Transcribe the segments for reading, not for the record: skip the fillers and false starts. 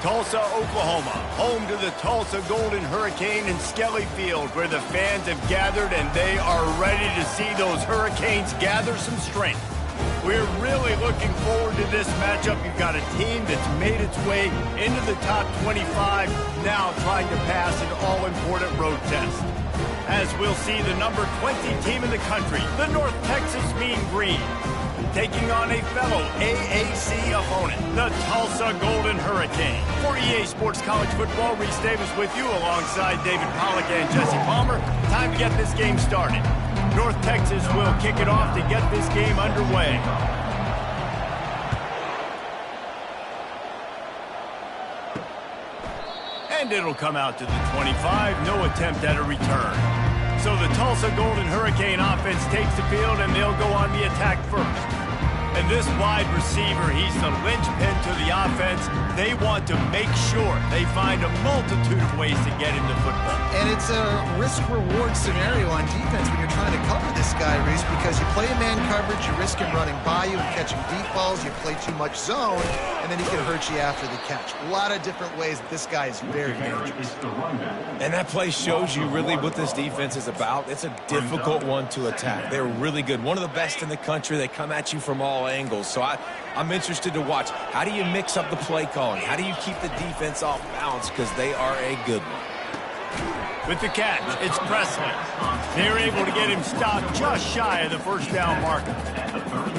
Tulsa, Oklahoma, home to the Tulsa Golden Hurricane in Skelly Field, where the fans have gathered and they are ready to see those Hurricanes gather some strength. We're really looking forward to this matchup. You've got a team that's made its way into the top 25, now trying to pass an all-important road test. As we'll see the number 20 team in the country, the North Texas Mean Green, taking on a fellow AAC opponent, the Tulsa Golden Hurricane. For EA Sports College Football, Reese Davis with you alongside David Pollack and Jesse Palmer. Time to get this game started. North Texas will kick it off to get this game underway. And it'll come out to the 25, no attempt at a return. So the Tulsa Golden Hurricane offense takes the field and they'll go on the attack first. And this wide receiver, he's the linchpin to the offense. They want to make sure they find a multitude of ways to get into football. And it's a risk-reward scenario on defense when you're trying to cover this guy, Reese, because you play man coverage, you risk him running by you and catching deep balls, you play too much zone, and then he can hurt you after the catch. A lot of different ways that this guy is very dangerous. And that play shows you really what this defense is about. It's a difficult one to attack. They're really good. One of the best in the country. They come at you from all angles. So I'm interested to watch. How do you mix up the play calling? How do you keep the defense off balance? Because they are a good one. With the catch, it's Presley. They're able to get him stopped just shy of the first down marker.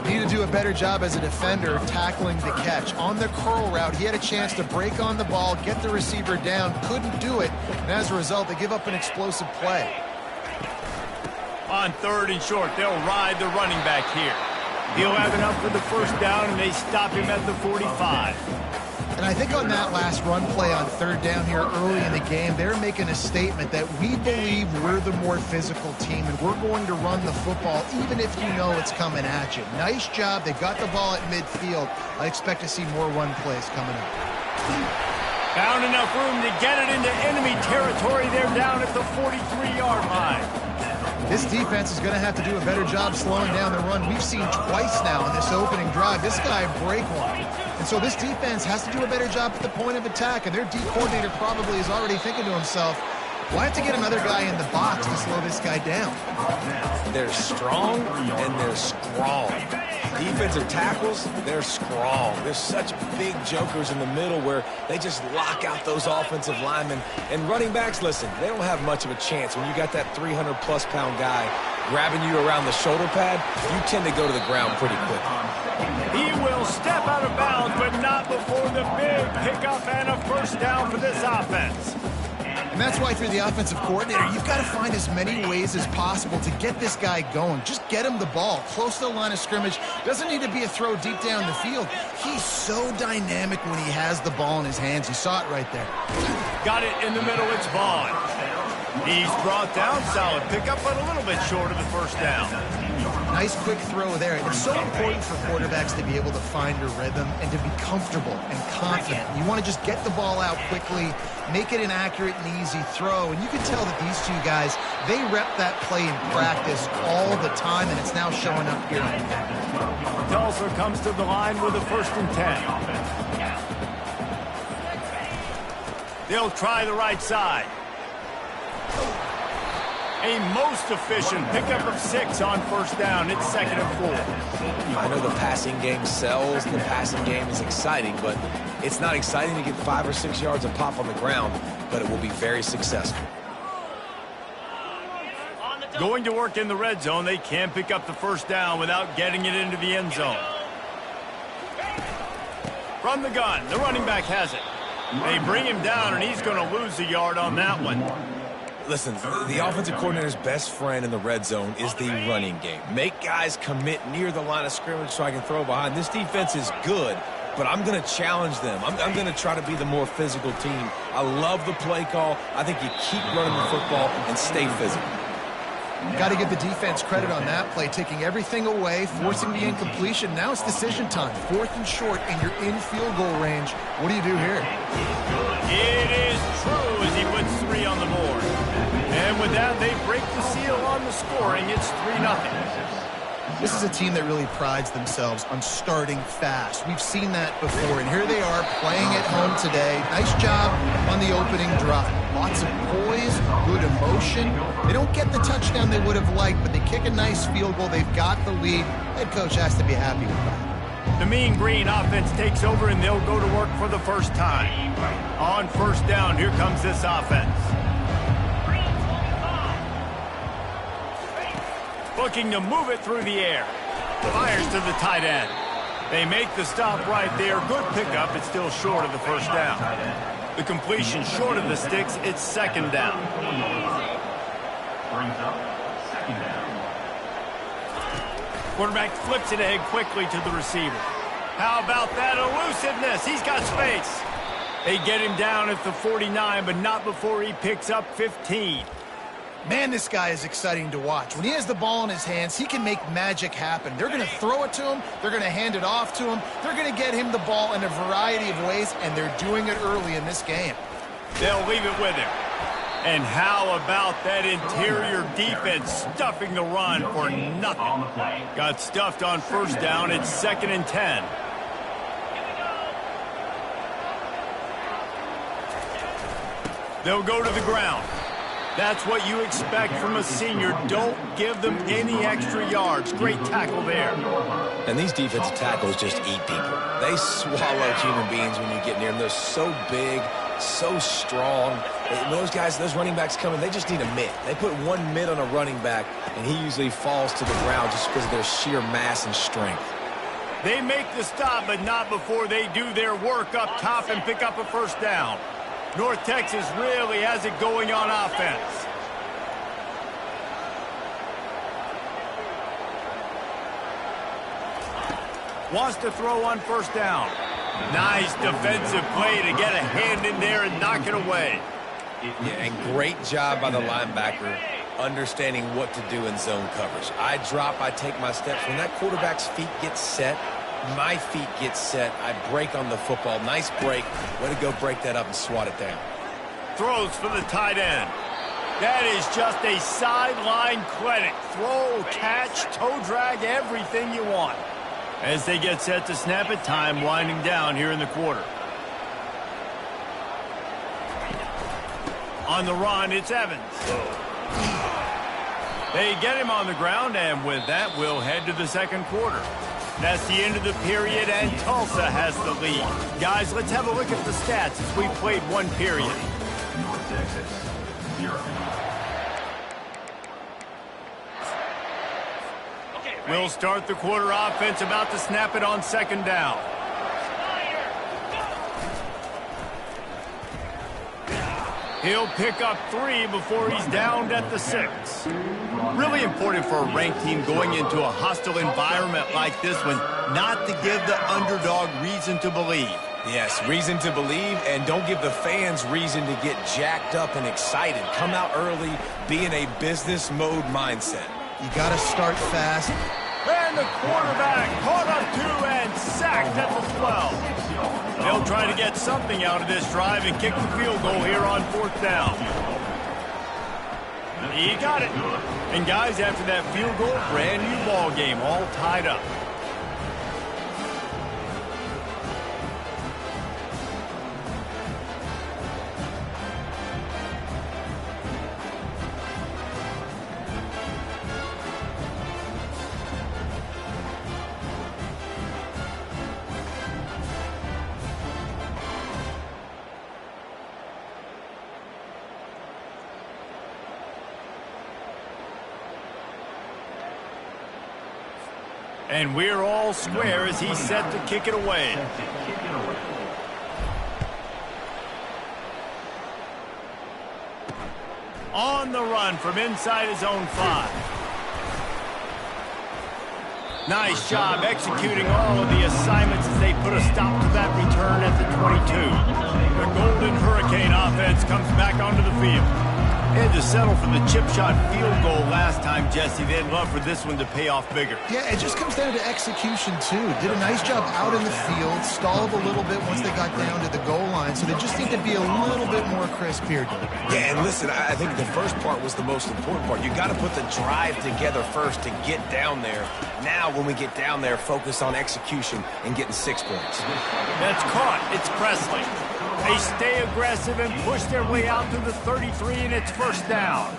Need to do a better job as a defender tackling the catch. On the curl route, he had a chance to break on the ball, get the receiver down, couldn't do it, and as a result, they give up an explosive play. On 3rd and short, they'll ride the running back here. He'll have enough for the first down, and they stop him at the 45. And I think on that last run play on 3rd down here early in the game, they're making a statement that we believe we're the more physical team, and we're going to run the football even if you know it's coming at you. Nice job. They got the ball at midfield. I expect to see more run plays coming up. Found enough room to get it into enemy territory. They're down at the 43-yard line. This defense is going to have to do a better job slowing down the run. We've seen twice now in this opening drive this guy break one. And so this defense has to do a better job at the point of attack, and their D coordinator probably is already thinking to himself, well, I have to get another guy in the box to slow this guy down. They're strong and they're strong. Defensive tackles, they're strong. There's such big jokers in the middle where they just lock out those offensive linemen. And running backs, listen, they don't have much of a chance. When you got that 300-plus pound guy grabbing you around the shoulder pad, you tend to go to the ground pretty quickly. He will step out of bounds, but not before the big pickup and a first down for this offense. And that's why through the offensive coordinator, you've got to find as many ways as possible to get this guy going. Just get him the ball close to the line of scrimmage. Doesn't need to be a throw deep down the field. He's so dynamic when he has the ball in his hands. You saw it right there. Got it in the middle. It's Vaughn. He's brought down. Solid pickup, but a little bit short of the first down. Nice quick throw there. It's so important for quarterbacks to be able to find a rhythm and to be comfortable and confident. You want to just get the ball out quickly, make it an accurate and easy throw. And you can tell that these two guys, they rep that play in practice all the time, and it's now showing up here. Tulsa comes to the line with a 1st and 10. They'll try the right side. A most efficient pickup of 6 on first down. It's 2nd and 4. I know the passing game sells, the passing game is exciting, but it's not exciting to get 5 or 6 yards of pop on the ground, but it will be very successful. Going to work in the red zone. They can't pick up the first down without getting it into the end zone. From the gun, the running back has it. They bring him down, and he's going to lose a yard on that one. Listen, the offensive coordinator's best friend in the red zone is the running game. Make guys commit near the line of scrimmage so I can throw behind. This defense is good, but I'm going to challenge them. I'm going to try to be the more physical team. I love the play call. I think you keep running the football and stay physical. Got to give the defense credit on that play, taking everything away, forcing the incompletion. Now it's decision time. 4th and short, and you're in field goal range. What do you do here? It is true as he puts 3 on the board. And with that, they break the seal on the scoring. It's 3-0. This is a team that really prides themselves on starting fast. We've seen that before, and here they are playing at home today. Nice job on the opening drive. Lots of poise, good emotion. They don't get the touchdown they would have liked, but they kick a nice field goal. They've got the lead. Head coach has to be happy with that. The Mean Green offense takes over, and they'll go to work for the first time. On first down, here comes this offense. Looking to move it through the air. Fires to the tight end. They make the stop right there. Good pickup. It's still short of the first down. The completion short of the sticks. It's second down. Quarterback flips it ahead quickly to the receiver. How about that elusiveness? He's got space. They get him down at the 49, but not before he picks up 15. Man, this guy is exciting to watch. When he has the ball in his hands, he can make magic happen. They're going to throw it to him. They're going to hand it off to him. They're going to get him the ball in a variety of ways, and they're doing it early in this game. They'll leave it with him. And how about that interior defense stuffing the run for nothing? Got stuffed on first down. It's 2nd and 10. They'll go to the ground. That's what you expect from a senior. Don't give them any extra yards. Great tackle there. And these defensive tackles just eat people. They swallow human beings when you get near them. They're so big, so strong. When those guys, those running backs come in, they just need a mitt. They put one mitt on a running back, and he usually falls to the ground just because of their sheer mass and strength. They make the stop, but not before they do their work up top and pick up a first down. North Texas really has it going on offense. Wants to throw on first down. Nice defensive play to get a hand in there and knock it away. Yeah, and great job by the linebacker understanding what to do in zone coverage. I drop, I take my steps. When that quarterback's feet get set, my feet get set, I break on the football. Nice break. Way to go break that up and swat it down. Throws for the tight end. That is just a sideline credit. Throw, catch, toe drag, everything you want. As they get set to snap it, time winding down here in the quarter. On the run, it's Evans. They get him on the ground, and with that, we'll head to the second quarter. That's the end of the period, and Tulsa has the lead. Guys, let's have a look at the stats as we played one period. North Texas, 0. We'll start the quarter offense, about to snap it on second down. He'll pick up 3 before he's downed at the 6. Really important for a ranked team going into a hostile environment like this one, not to give the underdog reason to believe. Yes, reason to believe, and don't give the fans reason to get jacked up and excited. Come out early, be in a business mode mindset. You got to start fast. And the quarterback caught up 2 and sacked at the 12. They'll try to get something out of this drive and kick the field goal here on fourth down. He got it. And guys, after that field goal, brand new ball game, all tied up. And we're all square as he's set to kick it away. On the run from inside his own 5. Nice job executing all of the assignments as they put a stop to that return at the 22. The Golden Hurricane offense comes back onto the field. They had to settle for the chip shot field goal last time, Jesse. They'd love for this one to pay off bigger. Yeah, it just comes down to execution, too. Did a nice job out in the field, stalled a little bit once they got down to the goal line. defense, so they just need to be a little bit more crisp here. Yeah, and listen, I think the first part was the most important part. You got to put the drive together first to get down there. Now, when we get down there, focus on execution and getting 6 points. That's caught. It's Presley. They stay aggressive and push their way out to the 33, and it's first down.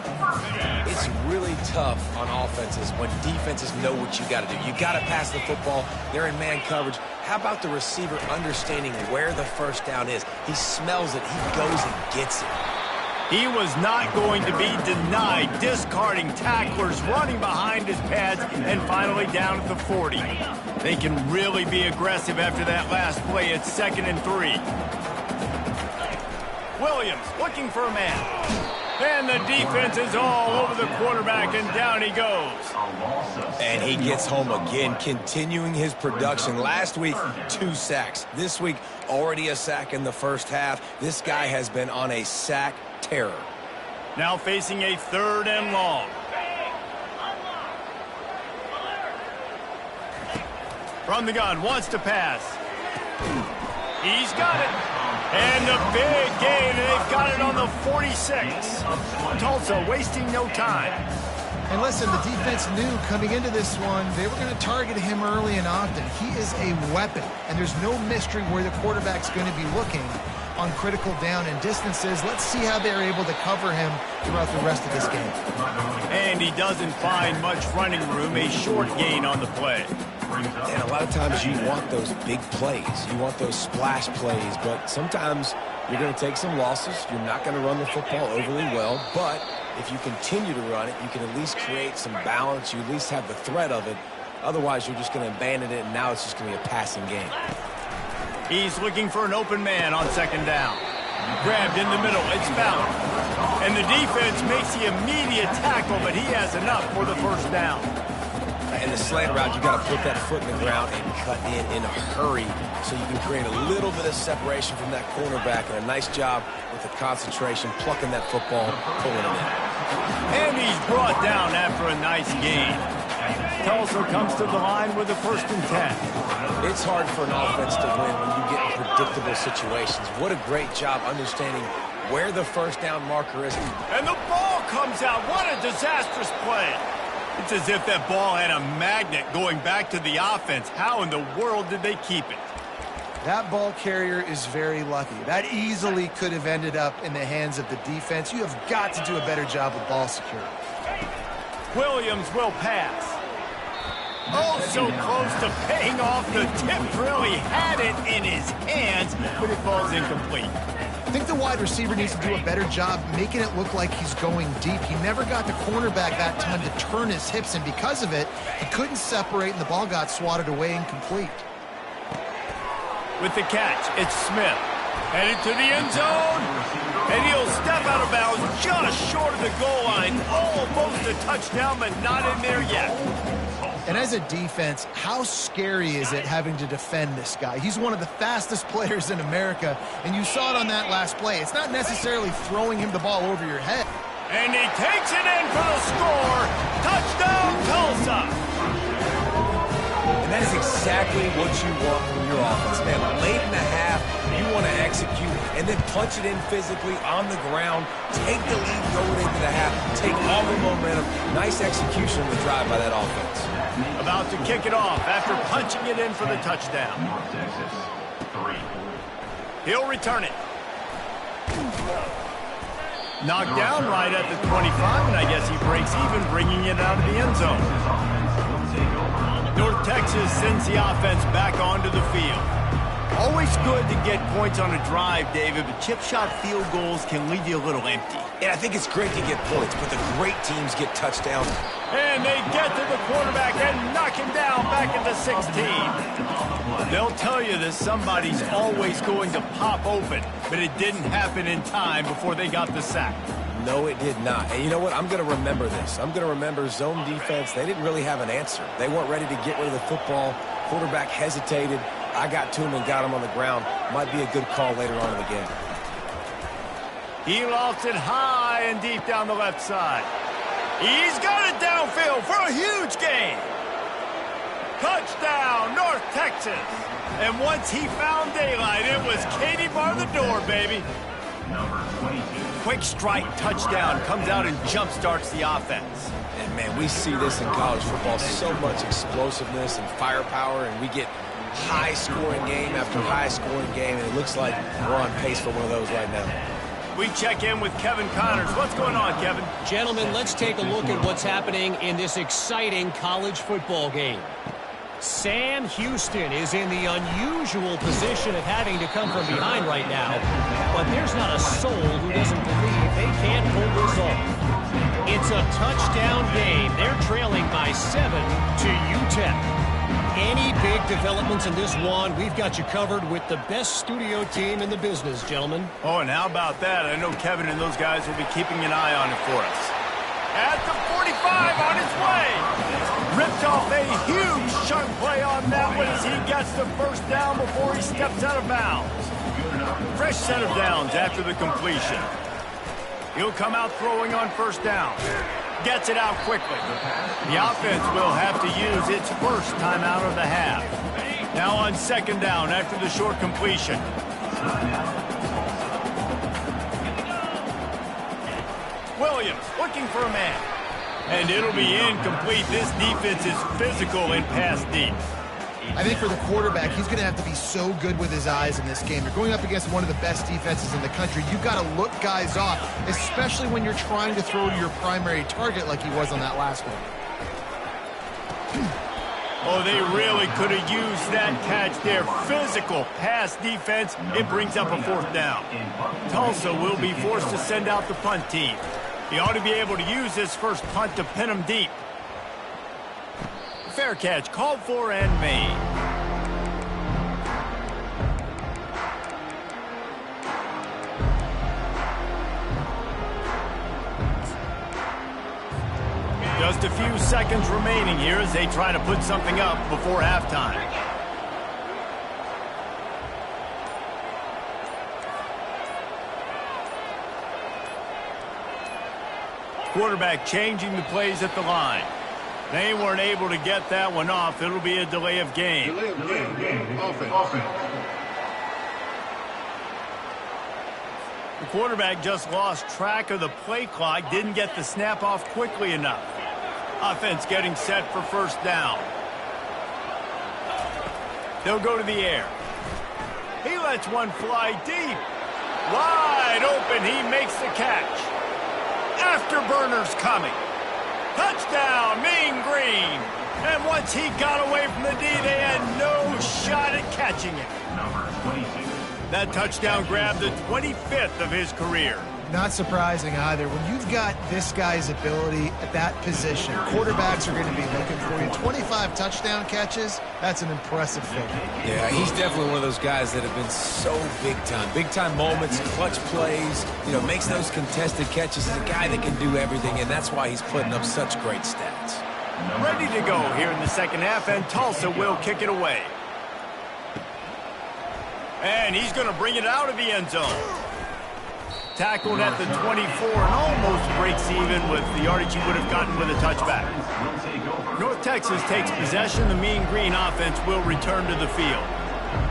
It's really tough on offenses when defenses know what you got to do. You got to pass the football. They're in man coverage. How about the receiver understanding where the first down is? He smells it. He goes and gets it. He was not going to be denied, discarding tacklers, running behind his pads, and finally down at the 40. They can really be aggressive after that last play. It's 2nd and 3. Williams looking for a man. And the defense is all over the quarterback, and down he goes. And he gets home again, continuing his production. Last week, 2 sacks. This week, already a sack in the first half. This guy has been on a sack terror. Now facing a 3rd and long. From the gun, wants to pass. He's got it. And a big gain, and they've got it on the 46. Tulsa wasting no time. And listen, the defense knew coming into this one, they were going to target him early and often. He is a weapon, and there's no mystery where the quarterback's going to be looking on critical down and distances. Let's see how they're able to cover him throughout the rest of this game. And he doesn't find much running room, a short gain on the play. And a lot of times you want those big plays. You want those splash plays, but sometimes you're going to take some losses. You're not going to run the football overly well, but if you continue to run it, you can at least create some balance. You at least have the threat of it. Otherwise, you're just going to abandon it, and now it's just going to be a passing game. He's looking for an open man on 2nd down. Grabbed in the middle. It's Fowler. And the defense makes the immediate tackle, but he has enough for the first down. In the slant route, you got to put that foot in the ground and cut in a hurry so you can create a little bit of separation from that cornerback. And a nice job with the concentration, plucking that football, pulling it in. And he's brought down after a nice gain. Tulsa comes to the line with a 1st and 10. It's hard for an offense to win when you get in predictable situations. What a great job understanding where the first down marker is. And the ball comes out. What a disastrous play. It's as if that ball had a magnet going back to the offense. How in the world did they keep it? That ball carrier is very lucky. That easily could have ended up in the hands of the defense. You have got to do a better job with ball security. Williams will pass. Oh, so close to paying off. The tip really had it in his hands, but it falls incomplete. I think the wide receiver needs to do a better job making it look like he's going deep. He never got the cornerback that time to turn his hips, and because of it, he couldn't separate, and the ball got swatted away incomplete. With the catch, it's Smith. Headed to the end zone, and he'll step out of bounds just short of the goal line. Almost a touchdown, but not in there yet. And as a defense, how scary is it having to defend this guy? He's one of the fastest players in America, and you saw it on that last play. It's not necessarily throwing him the ball over your head. And he takes it in for the score. Touchdown, Tulsa. And that is exactly what you want from your offense, man. Late in the half, you want to execute and then punch it in physically on the ground. Take the lead going into the half. Take all the momentum. Nice execution of the drive by that offense. About to kick it off after punching it in for the touchdown. He'll return it. Knocked down right at the 25, and I guess he breaks even, bringing it out of the end zone. North Texas sends the offense back onto the field. Always good to get points on a drive, David, but chip shot field goals can leave you a little empty. And I think it's great to get points, but the great teams get touchdowns. And they get to the quarterback and knock him down back at the 16. They'll tell you that somebody's always going to pop open, but it didn't happen in time before they got the sack. No, it did not. And you know what? I'm going to remember this. I'm going to remember zone defense. They didn't really have an answer. They weren't ready to get rid of the football. Quarterback hesitated. I got to him and got him on the ground. Might be a good call later on in the game. He lofts it high and deep down the left side. He's got it downfield for a huge gain. Touchdown, North Texas. And once he found daylight, it was Katie bar the door, baby. Number 22. Quick strike touchdown comes out and jump starts the offense. And, man, we see this in college football, so much explosiveness and firepower, and we get high-scoring game after high-scoring game, and it looks like we're on pace for one of those right now. We check in with Kevin Connors. What's going on, Kevin? Gentlemen, let's take a look at what's happening in this exciting college football game. Sam Houston is in the unusual position of having to come from behind right now, but there's not a soul who doesn't believe they can't pull this off. It's a touchdown game. They're trailing by 7 to UTEP. Any big developments in this one, we've got you covered with the best studio team in the business, gentlemen. Oh, and how about that? I know Kevin and those guys will be keeping an eye on it for us. At the 45 on his way. Ripped off a huge chunk play on that one as he gets the first down before he steps out of bounds. Fresh set of downs after the completion. He'll come out throwing on first down. Gets it out quickly. The offense will have to use its first timeout of the half. Now on second down after the short completion. Williams looking for a man. And it'll be incomplete. This defense is physical and pass deep. I think for the quarterback, he's going to have to be so good with his eyes in this game. You're going up against one of the best defenses in the country. You've got to look guys off, especially when you're trying to throw to your primary target like he was on that last one. Oh, they really could have used that catch there. Physical pass defense. It brings up a fourth down. Tulsa will be forced to send out the punt team. He ought to be able to use this first punt to pin him deep. Fair catch called for and made. Just a few seconds remaining here as they try to put something up before halftime. Quarterback changing the plays at the line. They weren't able to get that one off. It'll be a delay of game. Delay of game. Offense. The quarterback just lost track of the play clock, didn't get the snap off quickly enough. Offense getting set for first down. They'll go to the air. He lets one fly deep. Wide open, he makes the catch. Afterburners coming. Touchdown, Mean Green. And once he got away from the D, they had no shot at catching it. Number 22. That touchdown grabbed the 25th of his career. Not surprising either. When you've got this guy's ability at that position, quarterbacks are going to be looking for you. 25 touchdown catches, that's an impressive figure. Yeah, he's definitely one of those guys that have been so big time. Big time moments, clutch plays, makes those contested catches. He's a guy that can do everything, and that's why he's putting up such great stats. Ready to go here in the second half, and Tulsa will kick it away. And he's going to bring it out of the end zone. Tackled at the 24 and almost breaks even with the yardage he would have gotten with a touchback. North Texas takes possession. The Mean Green offense will return to the field.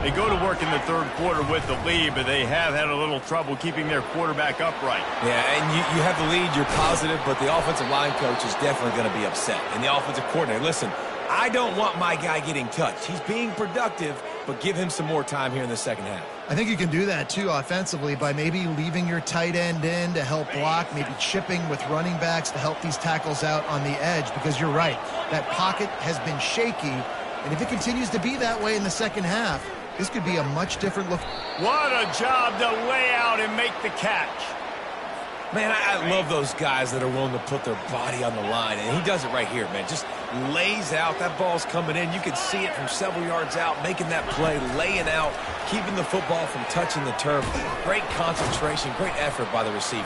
They go to work in the third quarter with the lead, but they have had a little trouble keeping their quarterback upright. Yeah, and you have the lead, you're positive, but the offensive line coach is definitely going to be upset. And the offensive coordinator, listen, I don't want my guy getting touched. He's being productive, but give him some more time here in the second half. I think you can do that, too, offensively, by maybe leaving your tight end in to help block, maybe chipping with running backs to help these tackles out on the edge, because you're right. That pocket has been shaky, and if it continues to be that way in the second half, this could be a much different look. What a job to lay out and make the catch. Man, I love those guys that are willing to put their body on the line, and he does it right here, man. Just lays out. That ball's coming in. You can see it from several yards out, making that play, laying out, keeping the football from touching the turf. Great concentration, great effort by the receiver.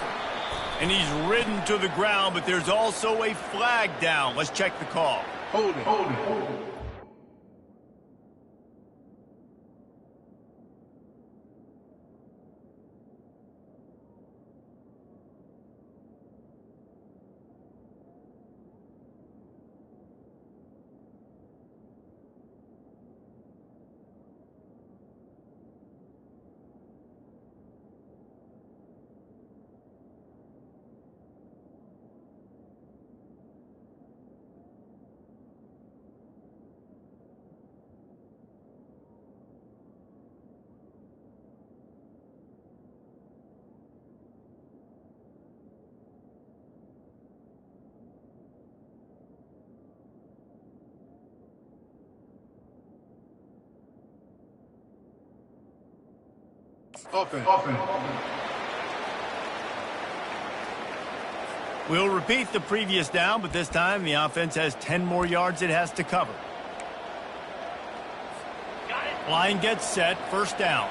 And he's ridden to the ground, but there's also a flag down. Let's check the call. Hold it. Offense. We'll repeat the previous down, but this time the offense has 10 more yards it has to cover. Line gets set, first down.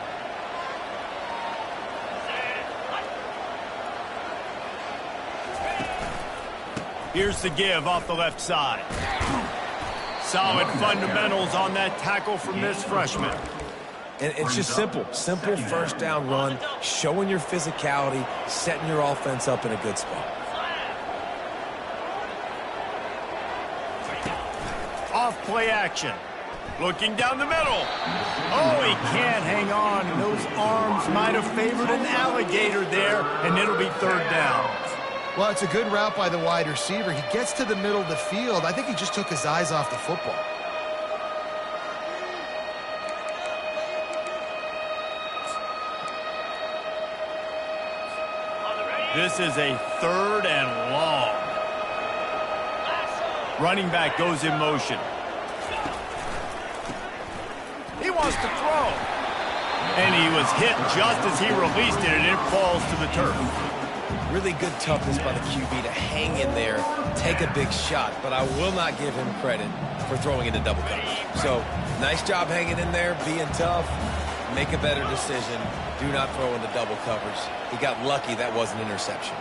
Here's the give off the left side. Solid fundamentals on that tackle from this freshman. And it's just simple first down run, showing your physicality, setting your offense up in a good spot. Off play action. Looking down the middle. Oh, he can't hang on. Those arms might have favored an alligator there, and it'll be third down. Well, it's a good route by the wide receiver. He gets to the middle of the field. I think he just took his eyes off the football. This is a third and long. Running back goes in motion. He wants to throw. And he was hit just as he released it, and it falls to the turf. Really good toughness by the QB to hang in there, take a big shot, but I will not give him credit for throwing into double coverage. So, nice job hanging in there, being tough, make a better decision. Do not throw into double coverage. He got lucky that was an interception.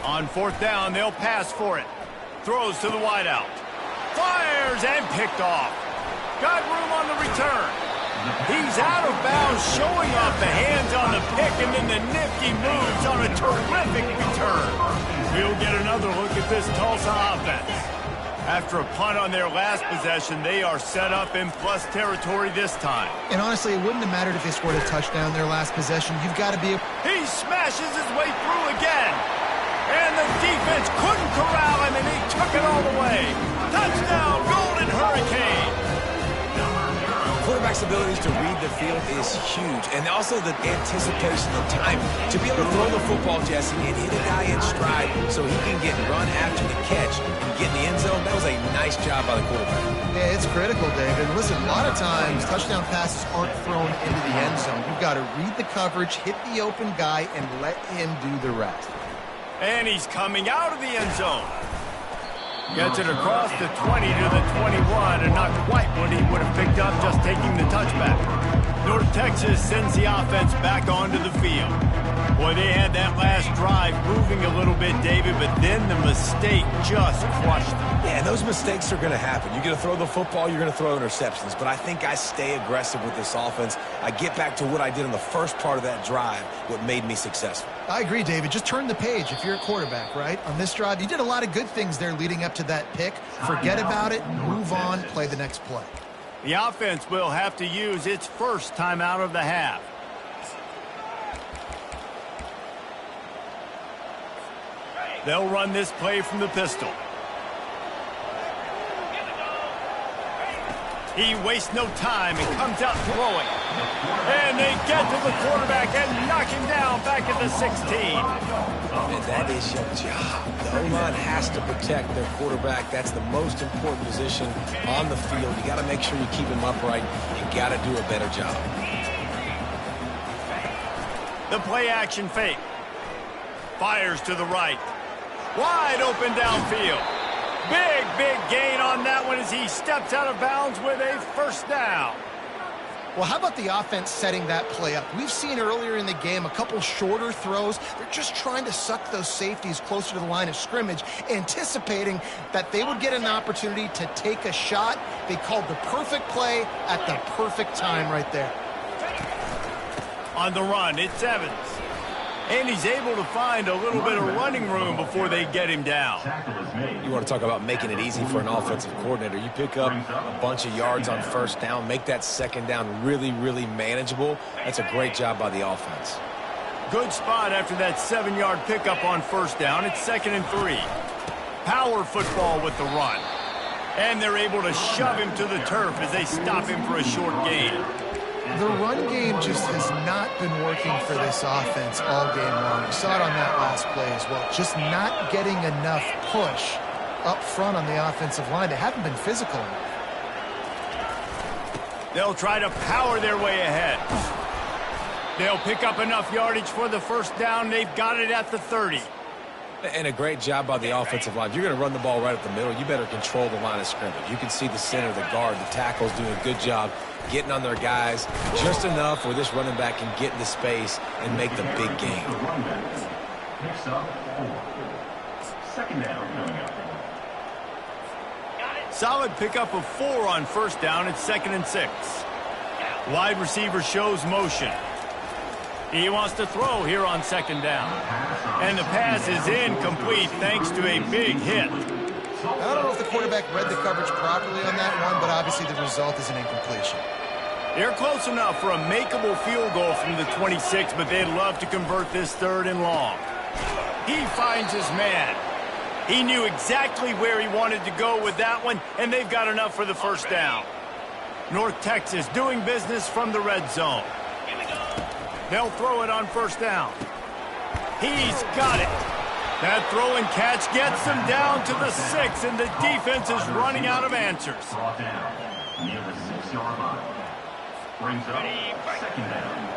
On fourth down, they'll pass for it. Throws to the wideout. Fires and picked off. Got room on the return. He's out of bounds, showing off the hands on the pick, and then the nifty moves on a terrific return. We'll get another look at this Tulsa offense. After a punt on their last possession, they are set up in plus territory this time. And honestly, it wouldn't have mattered if they scored a touchdown their last possession. You've got to be... He smashes his way through again. And the defense couldn't corral him, and he took it all the way. Touchdown, Golden Hurricane. Quarterback's abilities to read the field is huge, and also the anticipation, the time to be able to throw the football, Jesse, and hit a guy in stride so he can get run after the catch and get in the end zone. That was a nice job by the quarterback. Yeah, it's critical, David. Listen, a lot of times touchdown passes aren't thrown into the end zone. You've got to read the coverage, hit the open guy, and let him do the rest. And he's coming out of the end zone. Gets it across the 20 to the 21, and not quite what he would have picked up just taking the touchback. North Texas sends the offense back onto the field. Boy, they had that last drive moving a little bit, David, but then the mistake just crushed them. Yeah, and those mistakes are going to happen. You're going to throw the football, you're going to throw interceptions, but I think I stay aggressive with this offense. I get back to what I did in the first part of that drive, what made me successful. I agree, David. Just turn the page if you're a quarterback, right? On this drive, you did a lot of good things there leading up to that pick. Forget about it, move on, play the next play. The offense will have to use its first timeout of the half. They'll run this play from the pistol. He wastes no time and comes out throwing. And they get to the quarterback and knock him down back at the 16. And that is your job. The O-line has to protect their quarterback. That's the most important position on the field. You got to make sure you keep him upright. You got to do a better job. The play action fake. Fires to the right. Wide open downfield. Big gain on that one as he steps out of bounds with a first down. Well, how about the offense setting that play up? We've seen earlier in the game a couple shorter throws. They're just trying to suck those safeties closer to the line of scrimmage, anticipating that they would get an opportunity to take a shot. They called the perfect play at the perfect time right there. On the run, it's Evans. And he's able to find a little bit of running room before they get him down. You want to talk about making it easy for an offensive coordinator. You pick up a bunch of yards on first down, make that second down really manageable. That's a great job by the offense. Good spot after that 7-yard pickup on first down. It's 2nd and 3. Power football with the run. And they're able to shove him to the turf as they stop him for a short gain. The run game just has not been working for this offense all game long. We saw it on that last play as well. Just not getting enough push up front on the offensive line. They haven't been physical. They'll try to power their way ahead. They'll pick up enough yardage for the first down. They've got it at the 30. And a great job by the offensive line. If you're going to run the ball right up the middle, you better control the line of scrimmage. You can see the center, the guard, the tackles doing a good job getting on their guys just enough where this running back can get into space and make the big game. Picks up 4. Second down coming up. Solid pickup of 4 on first down. It's 2nd and 6. Wide receiver shows motion. He wants to throw here on 2nd down. And the pass is incomplete thanks to a big hit. I don't know if the quarterback read the coverage properly on that one, but obviously the result is an incompletion. They're close enough for a makeable field goal from the 26, but they'd love to convert this 3rd and long. He finds his man. He knew exactly where he wanted to go with that one, and they've got enough for the first down. North Texas doing business from the red zone. They'll throw it on first down. He's got it. That throw and catch gets them down to the 6, and the defense is running out of answers. Brought down near the 6-yard line. Brings up second down.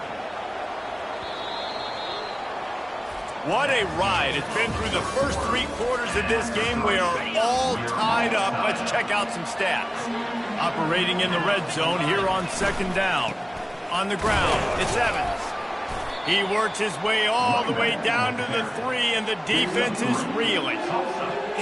What a ride. It's been through the first 3 quarters of this game. We are all tied up. Let's check out some stats. Operating in the red zone here on 2nd down. On the ground, it's Evans. He works his way all the way down to the 3, and the defense is reeling.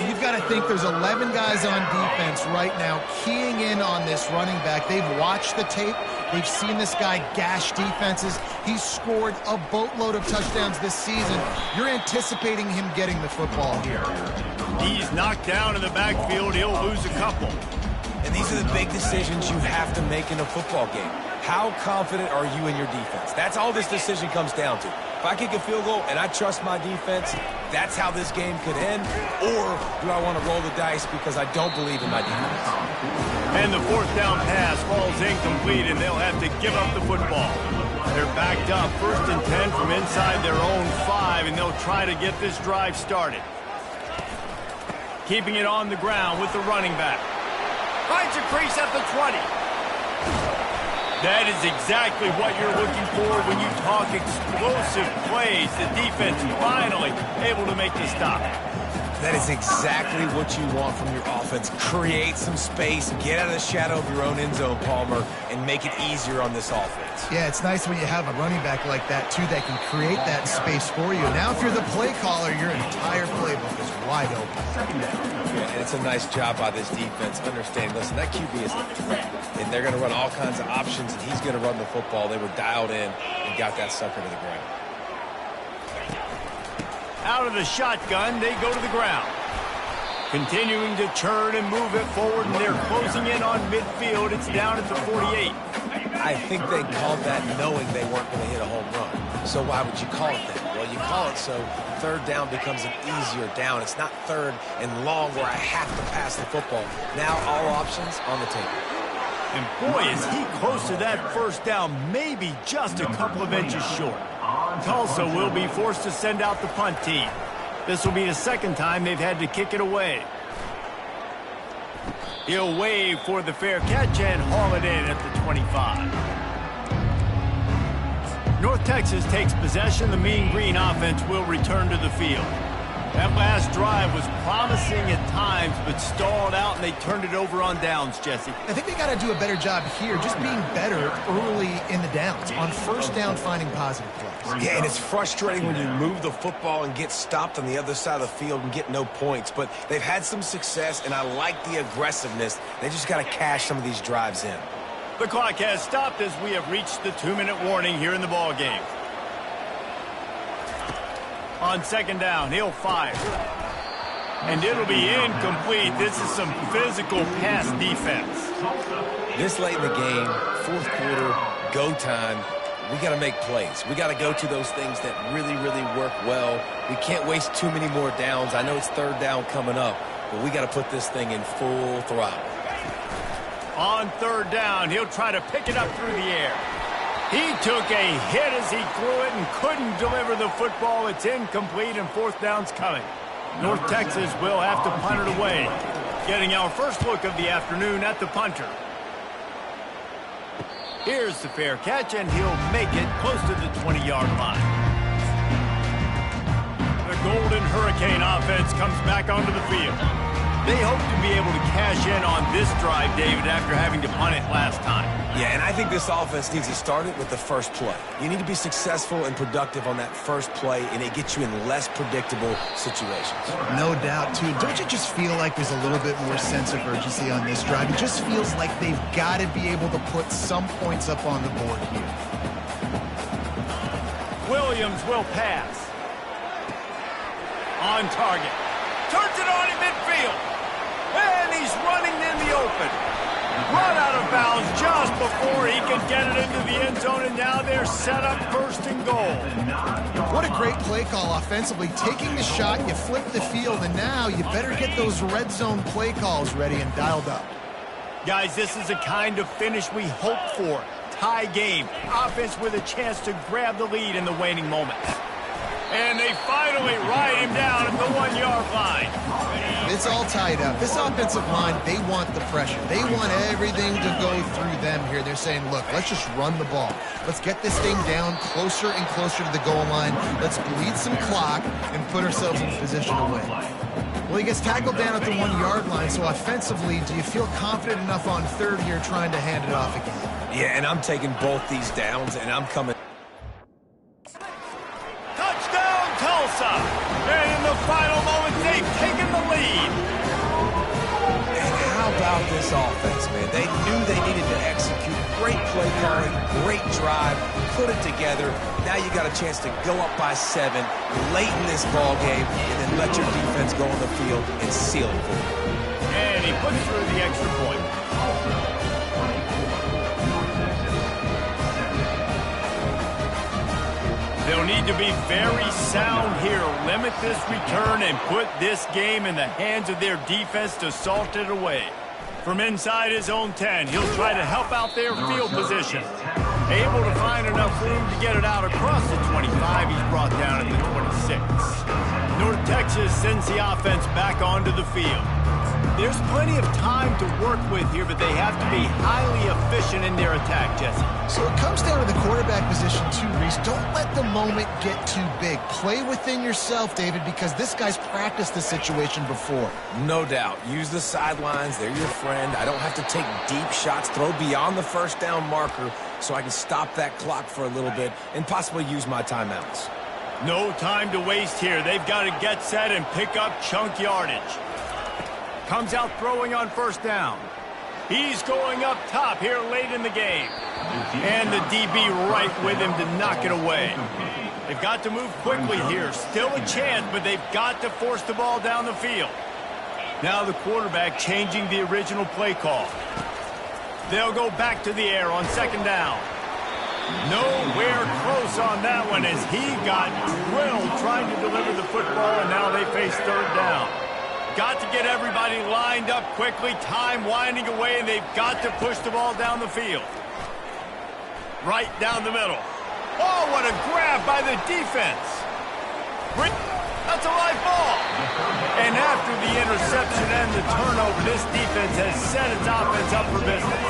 You've got to think there's 11 guys on defense right now keying in on this running back. They've watched the tape. They've seen this guy gash defenses. He's scored a boatload of touchdowns this season. You're anticipating him getting the football here. He's knocked down in the backfield. He'll lose a couple. And these are the big decisions you have to make in a football game. How confident are you in your defense? That's all this decision comes down to. If I kick a field goal and I trust my defense, that's how this game could end. Or do I want to roll the dice because I don't believe in my defense? And the 4th down pass falls incomplete, and they'll have to give up the football. They're backed up 1st and 10 from inside their own 5, and they'll try to get this drive started. Keeping it on the ground with the running back. Finds a crease at the 20. That is exactly what you're looking for when you talk explosive plays. The defense finally able to make the stop. That is exactly what you want from your offense. Create some space, get out of the shadow of your own end zone, Palmer, and make it easier on this offense. Yeah, it's nice when you have a running back like that, too, that can create that space for you. Now, if you're the play caller, your entire playbook is wide open. Yeah, and it's a nice job by this defense understanding, listen, that QB is a threat, and they're going to run all kinds of options, and he's going to run the football. They were dialed in and got that sucker to the ground. Out of the shotgun, they go to the ground. Continuing to churn and move it forward, and they're closing in on midfield. It's down at the 48. I think they called that knowing they weren't going to hit a home run. So why would you call it that? Well, you call it so 3rd down becomes an easier down. It's not 3rd and long where I have to pass the football. Now all options on the table. And boy, is he close to that 1st down, maybe just a couple of inches short. Tulsa will be forced to send out the punt team. This will be the 2nd time they've had to kick it away. He'll wave for the fair catch and haul it in at the 25. North Texas takes possession. The Mean Green offense will return to the field. That last drive was promising at times, but stalled out, and they turned it over on downs, Jesse. I think they got to do a better job here, just being better early in the downs. On 1st down, finding positive plays. Yeah, and it's frustrating when you move the football and get stopped on the other side of the field and get no points. But they've had some success, and I like the aggressiveness. They just got to cash some of these drives in. The clock has stopped as we have reached the 2-minute warning here in the ball game. On 2nd down, he'll fire. And it'll be incomplete. This is some physical pass defense. This late in the game, 4th quarter, go time, we got to make plays. We got to go to those things that really, really work well. We can't waste too many more downs. I know it's 3rd down coming up, but we got to put this thing in full throttle. On 3rd down, he'll try to pick it up through the air. He took a hit as he threw it and couldn't deliver the football. It's incomplete, and 4th down's coming. North Texas will have to punt it away. Getting our first look of the afternoon at the punter. Here's the fair catch, and he'll make it close to the 20-yard line. The Golden Hurricane offense comes back onto the field. They hope to be able to cash in on this drive, David, after having to punt it last time. Yeah, and I think this offense needs to start it with the first play. You need to be successful and productive on that first play, and it gets you in less predictable situations. No doubt, too. Don't you just feel like there's a little bit more sense of urgency on this drive? It just feels like they've got to be able to put some points up on the board here. Williams will pass. On target. Turns it on in midfield. And he's running in the open. Run out of bounds just before he can get it into the end zone, and now they're set up first and goal. What a great play call offensively. Taking the shot, you flip the field, and now you better get those red zone play calls ready and dialed up. Guys, this is the kind of finish we hope for. Tie game. Offense with a chance to grab the lead in the waning moments. And they finally ride him down at the 1-yard line. It's all tied up. This offensive line, they want the pressure. They want everything to go through them here. They're saying, look, let's just run the ball. Let's get this thing down closer and closer to the goal line. Let's bleed some clock and put ourselves in position to win. Well, he gets tackled down at the 1-yard line, so offensively, do you feel confident enough on third here trying to hand it off again? Yeah, and I'm taking both these downs, and I'm coming. Tulsa. And in the final moment, they've taken the lead. And how about this offense, man? They knew they needed to execute. Great play calling, great drive, put it together. Now you got a chance to go up by 7 late in this ball game, and then let your defense go on the field and seal it for you. And he puts through the extra point. They'll need to be very sound here, limit this return, and put this game in the hands of their defense to salt it away. From inside his own 10, he'll try to help out their field position. Able to find enough room to get it out across the 25, he's brought down at the 26. North Texas sends the offense back onto the field. There's plenty of time to work with here, but they have to be highly efficient in their attack, Jesse. So it comes down to the quarterback position too, Reese. Don't let the moment get too big. Play within yourself, David, because this guy's practiced the situation before. No doubt. Use the sidelines. They're your friend. I don't have to take deep shots, throw beyond the first down marker so I can stop that clock for a little bit and possibly use my timeouts. No time to waste here. They've got to get set and pick up chunk yardage. Comes out throwing on first down. He's going up top here late in the game. And the DB right with him to knock it away. They've got to move quickly here. Still a chance, but they've got to force the ball down the field. Now the quarterback changing the original play call. They'll go back to the air on second down. Nowhere close on that one as he got drilled trying to deliver the football, and now they face third down. Got to get everybody lined up quickly, time winding away, and they've got to push the ball down the field. Right down the middle. Oh, what a grab by the defense. That's a live ball. And after the interception and the turnover, this defense has set its offense up for business.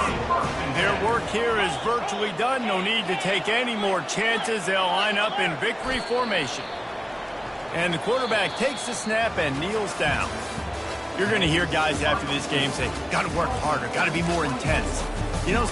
Their work here is virtually done. No need to take any more chances. They'll line up in victory formation. And the quarterback takes the snap and kneels down. You're going to hear guys after this game say, got to work harder, got to be more intense. You know,